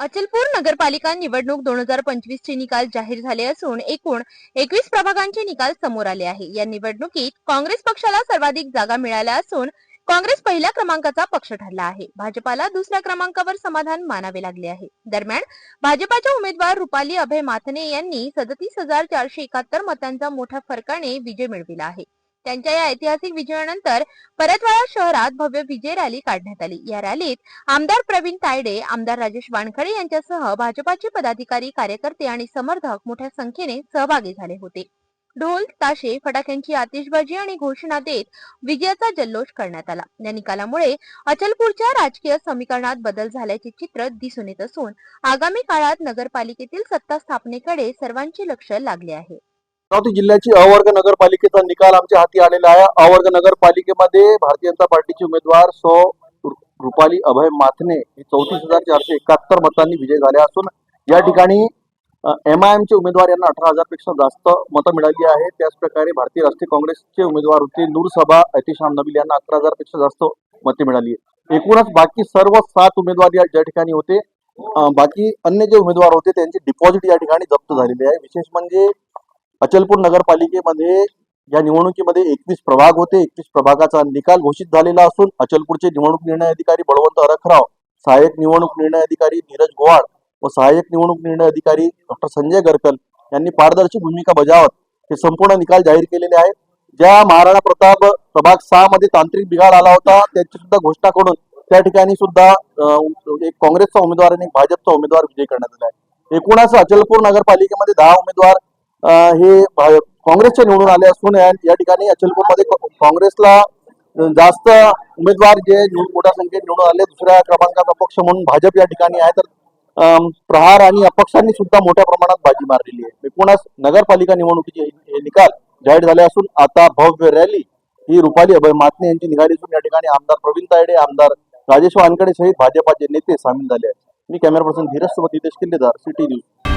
अचलपूर नगरपालिका निवडणूक 2025 चे निकाल जाहीर झाले असून एकूण 21 प्रभागांचे निकाल समोर आले आहे। या निवडणुकीत काँग्रेस पक्षाला सर्वाधिक जागा मिळाल्या असून काँग्रेस पहिल्या क्रमांकाचा पक्ष ठरला आहे। भाजपाला दुसऱ्या क्रमांकावर समाधान मानावे लागले आहे। दरम्यान भाजपाच्या उमेदवार रुपाली अभय माथने यांनी 37,471 मतांचा मोठ्या फरकाने विजय मिळविला आहे। त्यांच्या या ऐतिहासिक विजयानंतर परतवाडा शहरात भव्य विजय रॅली काढण्यात आली। या रॅलीत आमदार प्रवीण तायडे, आमदार राजेश वानखडे यांच्यासह भाजपाचे पदाधिकारी, कार्यकर्ते आणि समर्थक मोठ्या संख्येने सहभागी झाले होते। ढोल, ताशे, फटाक्यांची आतिषबाजी आणि घोषणा देत विजयाचा जल्लोष करण्यात आला। या निकालामुळे अचलपूरच्या राजकीय समीकरणात बदल झाल्याचे चित्र दिसून येत असून आगामी काळात नगरपालिकेतील सत्ता स्थापनेकडे सर्वांचे लक्ष लागले आहे। अमरावती जिल्ह्याची अवर्ग नगरपालिकेचा निकाल आमच्या हाती आलेला आहे। अवर्ग नगरपालिकेमध्ये भारतीय जनता पार्टीचे उमेदवार रुपाली अभय माथने हे 34,471 मतांनी विजय झाले असून या ठिकाणी MIM चे उमेदवार यांना 18,000 पेक्षा जास्त मतं मिळाली आहे। त्याच प्रकारे भारतीय राष्ट्रीय काँग्रेसचे उमेदवार होते नूर सबा एहतेशाम नबील यांना 11,000 पेक्षा जास्त मते मिळाली आहे। एकूणच बाकी सर्व 7 उमेदवार या ठिकाणी होते। बाकी अन्य जे उमेदवार होते त्यांचे डिपॉझिट या ठिकाणी जप्त झालेले आहे। विशेष म्हणजे अचलपूर नगरपालिकेमध्ये या निवडणुकीमध्ये 21 प्रभाग होते। 21 प्रभागाचा निकाल घोषित झालेला असून अचलपूरचे निवडणूक निर्णय अधिकारी बळवंत अरखराव, सहाय्यक निवडणूक निर्णय अधिकारी नीरज गोवाड व सहाय्यक निवडणूक निर्णय अधिकारी डॉक्टर संजय गरकल यांनी पारदर्शी भूमिका बजावत हे संपूर्ण निकाल जाहीर केलेले आहेत। ज्या महाराणा प्रताप प्रभाग 6 मध्ये तांत्रिक बिघाड आला होता त्याची सुद्धा घोषणा करून त्या ठिकाणी सुद्धा एक काँग्रेसचा उमेदवार आणि भाजपचा उमेदवार विजयी करण्यात आला आहे। एकूणच अचलपूर नगरपालिकेमध्ये 10 उमेदवार हे काँग्रेसचे निवडून आले असून या ठिकाणी अचलपूरमध्ये काँग्रेसला जास्त उमेदवार जे मोठ्या संख्येने निवडून आले। दुसऱ्या क्रमांकाचा पक्ष म्हणून भाजप या ठिकाणी आहे, तर प्रहार आणि अपक्षांनी सुद्धा मोठ्या प्रमाणात बाजी मारलेली आहे। एकूणच नगरपालिका निवडणुकीचे हे निकाल जाहीर झाले असून आता भव्य रॅली ही रुपाली अभय माथने यांची निघाली असून या ठिकाणी आमदार प्रवीण तायडे, आमदार राजेश वानखडे सहित भाजपाचे नेते सामील झाले आहेत। मी कॅमेरा पर्सन धीरज सोबत हितेश किल्लेदार, सिटी न्यूज।